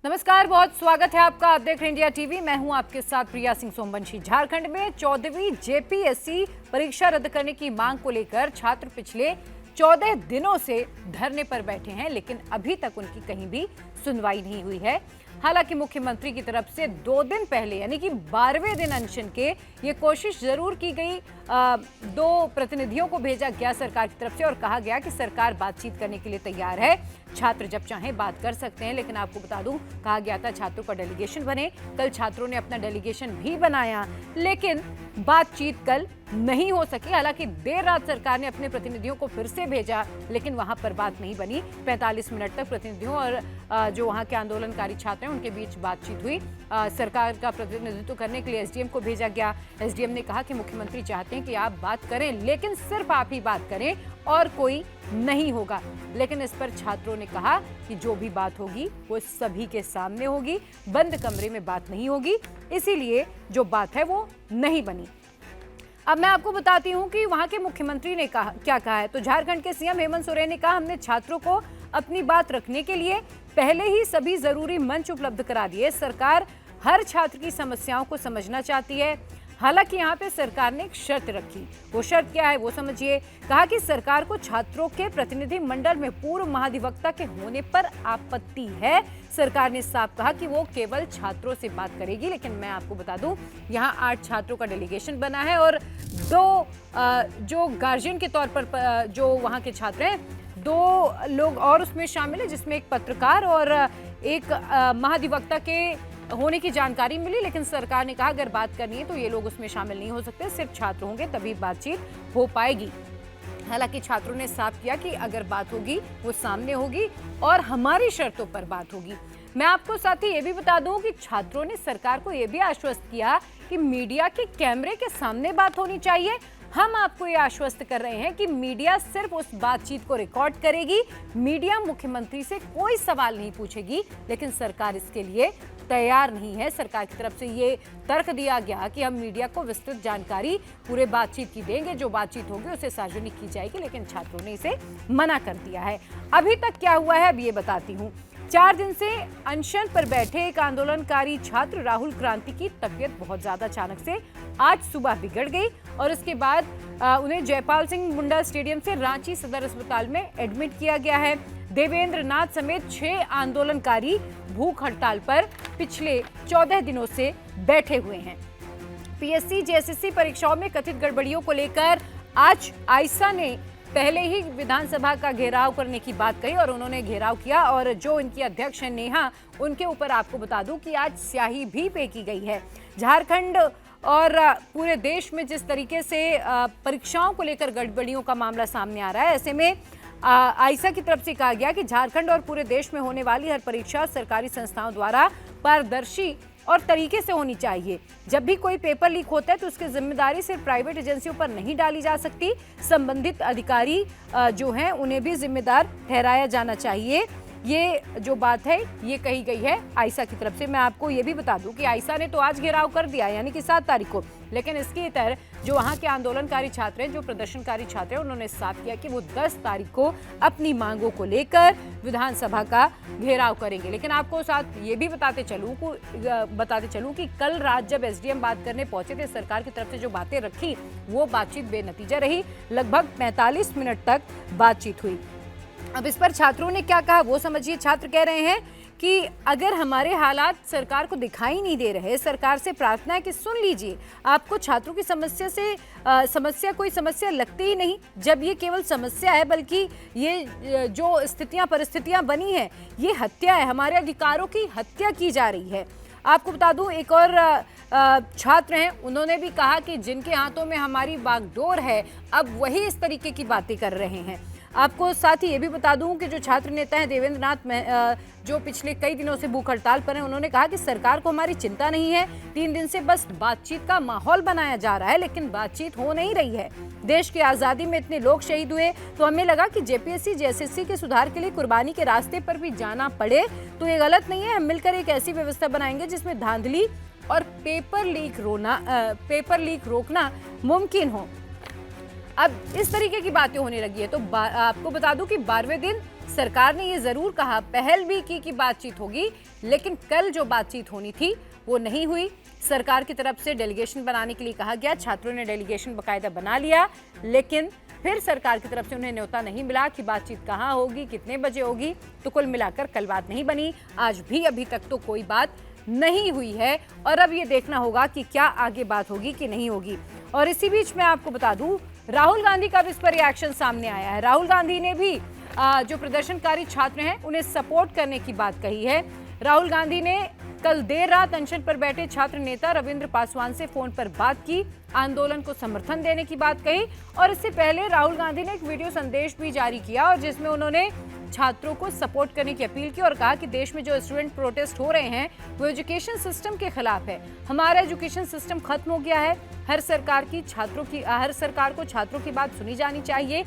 नमस्कार, बहुत स्वागत है आपका। आप देख रहे हैं इंडिया टीवी। मैं हूं आपके साथ प्रिया सिंह सोमवंशी। झारखंड में 14वीं जेपीएससी परीक्षा रद्द करने की मांग को लेकर छात्र पिछले 14 दिनों से धरने पर बैठे हैं, लेकिन अभी तक उनकी कहीं भी सुनवाई नहीं हुई है। हालांकि मुख्यमंत्री की तरफ से 2 दिन पहले यानी कि 12वें दिन अनशन के ये कोशिश जरूर की गई। 2 प्रतिनिधियों को भेजा गया सरकार की तरफ से और कहा गया कि सरकार बातचीत करने के लिए तैयार है, छात्र जब चाहें बात कर सकते हैं। लेकिन आपको बता दूं, कहा गया था छात्रों का डेलीगेशन बने। कल छात्रों ने अपना डेलीगेशन भी बनाया, लेकिन बातचीत कल नहीं हो सकी। हालांकि देर रात सरकार ने अपने प्रतिनिधियों को फिर से भेजा, लेकिन वहां पर बात नहीं बनी। 45 मिनट तक प्रतिनिधियों और जो वहां के आंदोलनकारी छात्र हैं उनके बीच बातचीत हुई। सरकार का प्रतिनिधित्व करने के लिए एसडीएम को भेजा गया। एसडीएम ने कहा कि मुख्यमंत्री चाहते हैं कि आप बात करें, लेकिन सिर्फ आप ही बात करें और कोई नहीं होगा। लेकिन इस पर छात्रों ने कहा कि जो भी बात होगी वो सभी के सामने होगी, बंद कमरे में बात नहीं होगी। इसीलिए जो बात है वो नहीं बनी। अब मैं आपको बताती हूं कि वहां के मुख्यमंत्री ने क्या कहा है। तो झारखंड के सीएम हेमंत सोरेन ने कहा, हमने छात्रों को अपनी बात रखने के लिए पहले ही सभी जरूरी मंच उपलब्ध करा दिए। सरकार हर छात्र की समस्याओं को समझना चाहती है। हालांकि यहाँ पे सरकार ने एक शर्त रखी। वो शर्त क्या है वो समझिए। कहा कि सरकार को छात्रों के प्रतिनिधि मंडल में पूर्व महाधिवक्ता के होने पर आपत्ति है। सरकार ने साफ कहा कि वो केवल छात्रों से बात करेगी। लेकिन मैं आपको बता दूं, यहाँ 8 छात्रों का डेलीगेशन बना है और 2 जो गार्जियन के तौर पर जो वहाँ के छात्र हैं, 2 लोग और उसमें शामिल है, जिसमें एक पत्रकार और एक महाधिवक्ता के होने की जानकारी मिली। लेकिन सरकार ने कहा अगर बात करनी है तो ये लोग उसमें शामिल नहीं हो सकते, सिर्फ छात्र होंगे तभी बातचीत हो पाएगी। हालांकि छात्रों ने साफ किया कि अगर बात होगी वो सामने होगी और हमारी शर्तों पर बात होगी। मैं आपको साथ ही ये भी बता दूं कि छात्रों ने सरकार को ये भी आश्वस्त किया कि मीडिया के कैमरे के सामने बात होनी चाहिए। हम आपको ये आश्वस्त कर रहे हैं कि मीडिया सिर्फ उस बातचीत को रिकॉर्ड करेगी। मीडिया मुख्यमंत्री से कोई सवाल नहीं पूछेगी, लेकिन सरकार इसके लिए तैयार नहीं है। सरकार की तरफ से ये तर्क दिया गया कि हम मीडिया को विस्तृत जानकारी पूरे बातचीत की देंगे, जो बातचीत होगी उसे सार्वजनिक की जाएगी। लेकिन छात्रों ने इसे मना कर दिया है। अभी तक क्या हुआ है अब ये बताती हूँ। 4 दिन से अनशन पर बैठे एक आंदोलनकारी छात्र राहुल क्रांति की तबीयत बहुत ज्यादा अचानक से आज सुबह बिगड़ गई और इसके बाद उन्हें जयपाल सिंह मुंडा स्टेडियम से रांची सदर अस्पताल में एडमिट किया गया है। देवेंद्र नाथ समेत 6 आंदोलनकारी भूख हड़ताल पर पिछले 14 दिनों से बैठे हुए हैं। पीएससी जेएसएससी परीक्षाओं में कथित गड़बड़ियों को लेकर आज आयसा ने पहले ही विधानसभा का घेराव करने की बात कही और उन्होंने घेराव किया। और जो इनकी अध्यक्ष है नेहा, उनके ऊपर आपको बता दूं कि आज स्याही भी फेंकी गई है। झारखंड और पूरे देश में जिस तरीके से परीक्षाओं को लेकर गड़बड़ियों का मामला सामने आ रहा है, ऐसे में आयसा की तरफ से कहा गया कि झारखंड और पूरे देश में होने वाली हर परीक्षा सरकारी संस्थाओं द्वारा पारदर्शी और तरीके से होनी चाहिए। जब भी कोई पेपर लीक होता है तो उसकी जिम्मेदारी सिर्फ प्राइवेट एजेंसियों पर नहीं डाली जा सकती। संबंधित अधिकारी जो हैं उन्हें भी जिम्मेदार ठहराया जाना चाहिए। ये जो बात है ये कही गई है आयसा की तरफ से। मैं आपको ये भी बता दूं कि आयसा ने तो आज घेराव कर दिया यानी कि 7 तारीख को, लेकिन इसके इतर जो वहां के आंदोलनकारी छात्र हैं, जो प्रदर्शनकारी छात्र हैं, उन्होंने साफ किया कि वो 10 तारीख को अपनी मांगों को लेकर विधानसभा का घेराव करेंगे। लेकिन आपको साथ ये भी बताते चलूं कि कल रात जब एसडीएम बात करने पहुंचे थे, सरकार की तरफ से जो बातें रखी वो बातचीत बेनतीजा रही। लगभग 45 मिनट तक बातचीत हुई। अब इस पर छात्रों ने क्या कहा वो समझिए। छात्र कह रहे हैं कि अगर हमारे हालात सरकार को दिखाई नहीं दे रहे, सरकार से प्रार्थना है कि सुन लीजिए। आपको छात्रों की समस्या कोई समस्या लगती ही नहीं, जब ये केवल समस्या है, बल्कि ये जो परिस्थितियां बनी है ये हत्या है, हमारे अधिकारों की हत्या की जा रही है। आपको बता दूं एक और छात्र हैं, उन्होंने भी कहा कि जिनके हाथों में हमारी बागडोर है अब वही इस तरीके की बातें कर रहे हैं। आपको साथ ही ये भी बता दूं कि जो छात्र नेता हैं देवेंद्र नाथ, जो पिछले कई दिनों से भूख हड़ताल पर हैं, उन्होंने कहा कि सरकार को हमारी चिंता नहीं है। 3 दिन से बस बातचीत का माहौल बनाया जा रहा है, लेकिन बातचीत हो नहीं रही है। देश की आज़ादी में इतने लोग शहीद हुए तो हमें लगा कि जेपीएससी जेएसएससी के सुधार के लिए कुर्बानी के रास्ते पर भी जाना पड़े तो ये गलत नहीं है। हम मिलकर एक ऐसी व्यवस्था बनाएंगे जिसमें धांधली और पेपर लीक रोकना मुमकिन हो। अब इस तरीके की बातें होने लगी है। तो आपको बता दूं कि 12वें दिन सरकार ने ये जरूर कहा, पहल भी की कि बातचीत होगी, लेकिन कल जो बातचीत होनी थी वो नहीं हुई। सरकार की तरफ से डेलीगेशन बनाने के लिए कहा गया, छात्रों ने डेलीगेशन बाकायदा बना लिया, लेकिन फिर सरकार की तरफ से उन्हें न्योता नहीं मिला कि बातचीत कहाँ होगी, कितने बजे होगी। तो कुल मिलाकर कल बात नहीं बनी। आज भी अभी तक तो कोई बात नहीं हुई है और अब ये देखना होगा कि क्या आगे बात होगी कि नहीं होगी। और इसी बीच मैं आपको बता दूं, राहुल गांधी का भी इस पर रिएक्शन सामने आया है। राहुल गांधी ने भी जो प्रदर्शनकारी छात्र हैं उन्हें सपोर्ट करने की बात कही है। राहुल गांधी ने कल देर रात अनशन पर बैठे छात्र नेता रविंद्र पासवान से फोन पर बात की, आंदोलन को समर्थन देने की बात कही और इससे पहले राहुल गांधी ने एक वीडियो संदेश भी जारी किया और जिसमें उन्होंने छात्रों को सपोर्ट करने की अपील की और कहा कि देश में जो स्टूडेंट प्रोटेस्ट हो रहे हैं वो एजुकेशन सिस्टम के खिलाफ है। हमारा एजुकेशन सिस्टम खत्म हो गया है। हर सरकार को छात्रों की बात सुनी जानी चाहिए।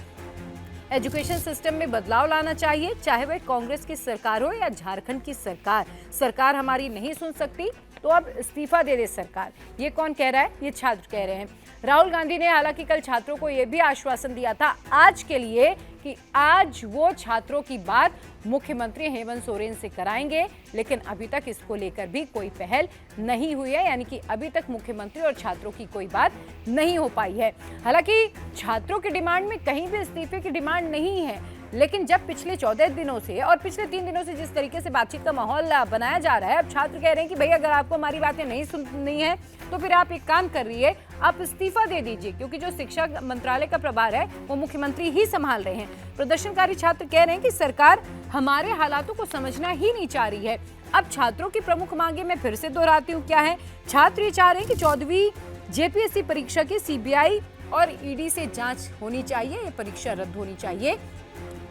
एजुकेशन सिस्टम में बदलाव लाना चाहिए, चाहे वह कांग्रेस की सरकार हो या झारखंड की सरकार हमारी नहीं सुन सकती तो अब इस्तीफा दे दे सरकार। ये कौन कह रहा है? ये छात्र कह रहे हैं। राहुल गांधी ने हालांकि कल छात्रों को यह भी आश्वासन दिया था आज के लिए कि आज वो छात्रों की बात मुख्यमंत्री हेमंत सोरेन से कराएंगे, लेकिन अभी तक इसको लेकर भी कोई पहल नहीं हुई है, यानी कि अभी तक मुख्यमंत्री और छात्रों की कोई बात नहीं हो पाई है। हालांकि छात्रों की डिमांड में कहीं भी इस्तीफे की डिमांड नहीं है, लेकिन जब पिछले 14 दिनों से और पिछले 3 दिनों से जिस तरीके से बातचीत का माहौल बनाया जा रहा है, अब छात्र कह रहे हैं कि भैया अगर आपको हमारी बातें नहीं सुननी है तो फिर आप एक काम कर रही है, आप इस्तीफा दे दीजिए, क्योंकि जो शिक्षा मंत्रालय का प्रभार है वो मुख्यमंत्री ही संभाल रहे हैं। प्रदर्शनकारी छात्र कह रहे हैं कि सरकार हमारे हालातों को समझना ही नहीं चाह रही है। अब छात्रों की प्रमुख मांगे मैं फिर से दोहराती हूँ क्या है। छात्र ये चाह रहे हैं कि 14वीं जेपीएससी परीक्षा की सीबीआई और ईडी से जांच होनी चाहिए, ये परीक्षा रद्द होनी चाहिए,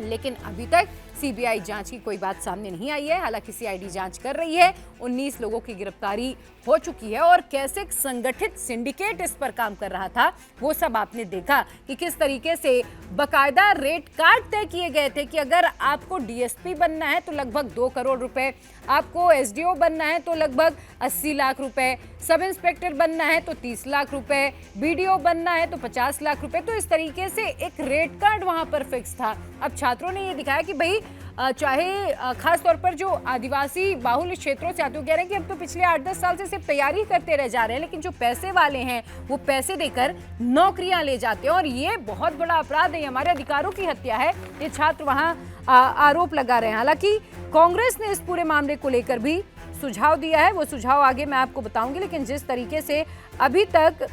लेकिन अभी तक सीबीआई जांच की कोई बात सामने नहीं आई है। हालांकि सीआईडी जांच कर रही है। 19 लोगों की गिरफ्तारी हो चुकी है और कैसे संगठित सिंडिकेट इस पर काम कर रहा था वो सब आपने देखा कि किस तरीके से बकायदा रेट कार्ड तय किए गए थे कि अगर आपको डीएसपी बनना है तो लगभग 2 करोड़ रुपए, आपको एसडीओ बनना है तो लगभग 80 लाख रुपए, सब इंस्पेक्टर बनना है तो 30 लाख रुपए, बीडीओ बनना है तो 50 लाख रुपए। तो इस तरीके से एक रेट कार्ड वहां पर फिक्स था। अब छात्रों ने ये दिखाया कि भाई चाहे खास तौर पर जो आदिवासी बाहुल्य क्षेत्रों से आते, वो कह रहे हैं कि हम तो पिछले 8-10 साल से सिर्फ तैयारी करते रह जा रहे हैं, लेकिन जो पैसे वाले हैं वो पैसे देकर नौकरियां ले जाते हैं और ये बहुत बड़ा अपराध है, हमारे अधिकारों की हत्या है। ये छात्र वहां आरोप लगा रहे हैं। हालांकि कांग्रेस ने इस पूरे मामले को लेकर भी सुझाव दिया है, वो सुझाव आगे मैं आपको बताऊंगी, लेकिन जिस तरीके से अभी तक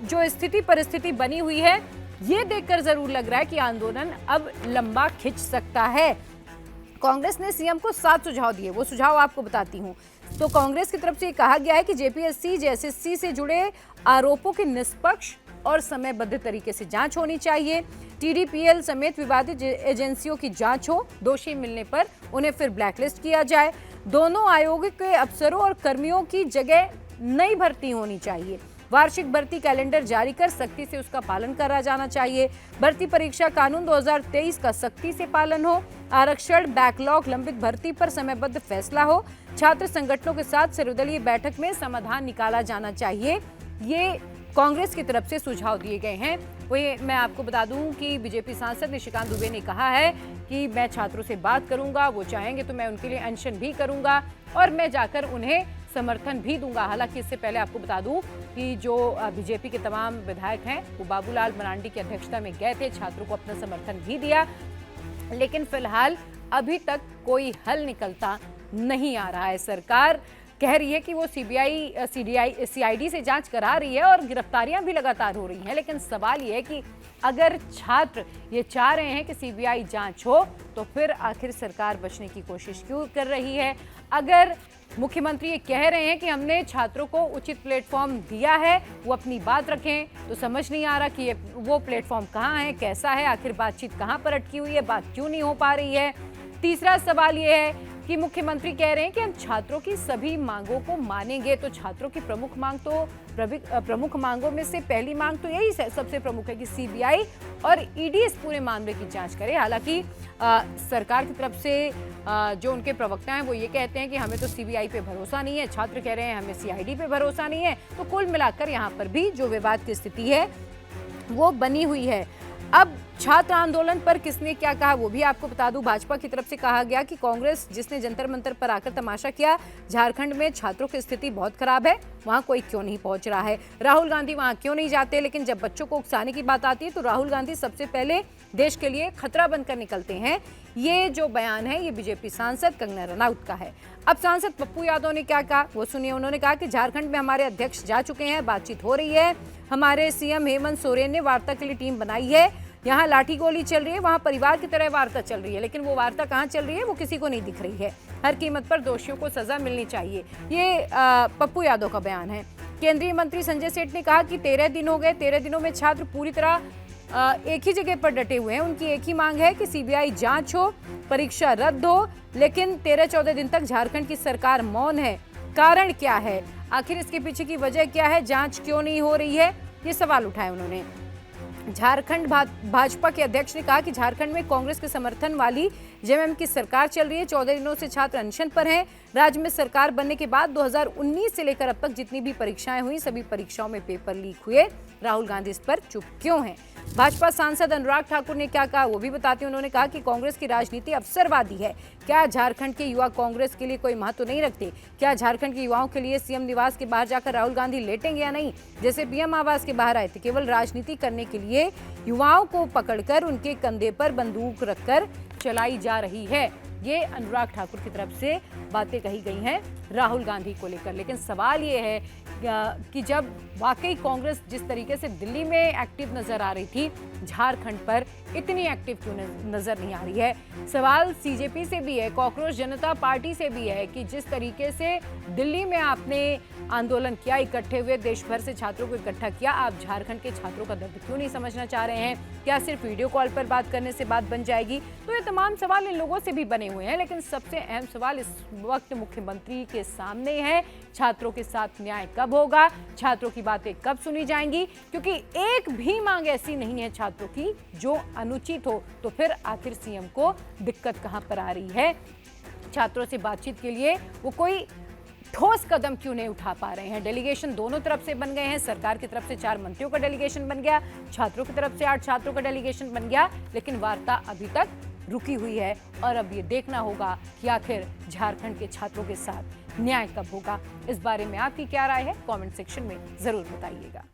जो स्थिति परिस्थिति बनी हुई है ये देखकर जरूर लग रहा है कि आंदोलन अब लंबा खिंच सकता है। कांग्रेस ने सीएम को 7 सुझाव दिए, वो सुझाव आपको बताती हूं। तो कांग्रेस की तरफ से कहा गया है कि जेपीएससी जेएसएससी से जुड़े आरोपों की निष्पक्ष और समयबद्ध तरीके से जांच होनी चाहिए। टीडीपीएल समेत विवादित एजेंसियों की जांच हो, दोषी मिलने पर उन्हें फिर ब्लैकलिस्ट किया जाए। दोनों आयोग के अफसरों और कर्मियों की जगह नई भर्ती होनी चाहिए। वार्षिक भर्ती कैलेंडर जारी कर सख्ती से उसका पालन करा जाना चाहिए। भर्ती परीक्षा कानून 2023 का सख्ती से पालन हो। आरक्षण बैकलॉग लंबित भर्ती पर समयबद्ध फैसला हो। छात्र संगठनों के साथ सर्वदलीय बैठक में समाधान निकाला जाना चाहिए। ये कांग्रेस की तरफ से सुझाव दिए गए हैं। वही मैं आपको बता दूं कि बीजेपी सांसद निशिकांत दुबे ने कहा है कि मैं छात्रों से बात करूंगा, वो चाहेंगे तो मैं उनके लिए अनशन भी करूंगा और मैं जाकर उन्हें समर्थन भी दूंगा। हालांकि इससे पहले आपको बता दूं कि जो बीजेपी के तमाम विधायक हैं वो बाबूलाल मरांडी की अध्यक्षता में गए थे, छात्रों को अपना समर्थन भी दिया, लेकिन फिलहाल अभी तक कोई हल निकलता नहीं आ रहा है। सरकार कह रही है कि वो सीआईडी से जांच करा रही है और गिरफ्तारियां भी लगातार हो रही हैं, लेकिन सवाल ये है कि अगर छात्र ये चाह रहे हैं कि सीबीआई जांच हो तो फिर आखिर सरकार बचने की कोशिश क्यों कर रही है। अगर मुख्यमंत्री ये कह रहे हैं कि हमने छात्रों को उचित प्लेटफॉर्म दिया है, वो अपनी बात रखें, तो समझ नहीं आ रहा कि वो प्लेटफॉर्म कहाँ है, कैसा है, आखिर बातचीत कहाँ पर अटकी हुई है, बात क्यों नहीं हो पा रही है। तीसरा सवाल ये है कि मुख्यमंत्री कह रहे हैं कि हम छात्रों की सभी मांगों को मानेंगे, तो छात्रों की प्रमुख मांगों में से पहली मांग तो यही सबसे प्रमुख है कि सीबीआई और ईडी इस पूरे मामले की जांच करे। हालांकि सरकार की तरफ से जो उनके प्रवक्ता हैं वो ये कहते हैं कि हमें तो सीबीआई पे भरोसा नहीं है, छात्र कह रहे हैं हमें सीआईडी पे भरोसा नहीं है। तो कुल मिलाकर यहाँ पर भी जो विवाद की स्थिति है वो बनी हुई है। अब छात्र आंदोलन पर किसने क्या कहा वो भी आपको बता दूं। भाजपा की तरफ से कहा गया कि कांग्रेस जिसने जंतर मंतर पर आकर तमाशा किया, झारखंड में छात्रों की स्थिति बहुत खराब है, वहां कोई क्यों नहीं पहुंच रहा है, राहुल गांधी वहां क्यों नहीं जाते। लेकिन जब बच्चों को उकसाने की बात आती है तो राहुल गांधी सबसे पहले देश के लिए खतरा बनकर निकलते हैं। ये जो बयान है ये बीजेपी सांसद कंगना रनौत का है। अब सांसद पप्पू यादव ने क्या कहा वो सुनिए। उन्होंने कहा कि झारखंड में हमारे अध्यक्ष जा चुके हैं, बातचीत हो रही है, हमारे सीएम हेमंत सोरेन ने वार्ता के लिए टीम बनाई है, यहाँ लाठी गोली चल रही है, वहाँ परिवार की तरह वार्ता चल रही है, लेकिन वो वार्ता कहाँ चल रही है वो किसी को नहीं दिख रही है। हर कीमत पर दोषियों को सजा मिलनी चाहिए, ये पप्पू यादव का बयान है। केंद्रीय मंत्री संजय सेठ ने कहा कि 13 दिन हो गए, 13 दिनों में छात्र पूरी तरह एक ही जगह पर डटे हुए हैं। उनकी एक ही मांग है कि सीबीआई जांच हो, परीक्षा रद्द हो, लेकिन 13-14 दिन तक झारखंड की सरकार मौन है। कारण क्या है, आखिर इसके पीछे की वजह क्या है, जांच क्यों नहीं हो रही है, ये सवाल उठाए उन्होंने। झारखंड भाजपा के अध्यक्ष ने कहा कि झारखंड में कांग्रेस के समर्थन वाली जेएमएम की सरकार चल रही है। 14 दिनों से छात्र अनशन पर हैं। राज्य में सरकार बनने के बाद 2019 से लेकर अब तक जितनी भी परीक्षाएं हुई सभी परीक्षाओं में पेपर लीक हुए। राहुल गांधी इस पर चुप क्यों हैं? भाजपा सांसद अनुराग ठाकुर ने क्या कहा वो भी बताते हैं। उन्होंने कहा कि कांग्रेस की राजनीति अवसरवादी है। क्या झारखंड के युवा कांग्रेस के लिए कोई महत्व नहीं रखते? क्या झारखंड के युवाओं के लिए सीएम निवास के बाहर जाकर राहुल गांधी लेटेंगे या नहीं, जैसे पीएम आवास के बाहर आए थे? केवल राजनीति करने के लिए युवाओं को पकड़कर उनके कंधे पर बंदूक रखकर चलाई जा रही है। ये अनुराग ठाकुर की तरफ से बातें कही गई हैं राहुल गांधी को लेकर। लेकिन सवाल ये है कि जब वाकई कांग्रेस जिस तरीके से दिल्ली में एक्टिव नजर आ रही थी, झारखंड पर इतनी एक्टिव क्यों नजर नहीं आ रही है? सवाल सीजेपी से भी है, कॉकरोच जनता पार्टी से भी है कि जिस तरीके से दिल्ली में आपने आंदोलन किया, इकट्ठे हुए देश भर से छात्रों को इकट्ठा किया, आप झारखंड के छात्रों का दर्द क्यों नहीं समझना चाह रहे हैं? क्या सिर्फ वीडियो कॉल पर बात करने से बात बन जाएगी? तो ये तमाम सवाल इन लोगों से भी बने हुए हैं, लेकिन सबसे अहम सवाल इस वक्त मुख्यमंत्री के सामने है, छात्रों के साथ न्याय कब होगा, छात्रों की बातें कब सुनी जाएंगी? क्योंकि एक भी मांग ऐसी नहीं है छात्रों की जो अनुचित हो, तो फिर आखिर सीएम को दिक्कत कहां पर आ रही है? छात्रों से बातचीत के लिए वो कोई ठोस कदम क्यों नहीं उठा पा रहे हैं? डेलीगेशन दोनों तरफ से बन गए हैं, सरकार की तरफ से 4 मंत्रियों का डेलीगेशन बन गया, छात्रों की तरफ से 8 छात्रों का डेलीगेशन बन गया, लेकिन वार्ता अभी तक रुकी हुई है। और अब ये देखना होगा कि आखिर झारखंड के छात्रों के साथ न्याय कब होगा। इस बारे में आपकी क्या राय है? कमेंट सेक्शन में जरूर बताइएगा।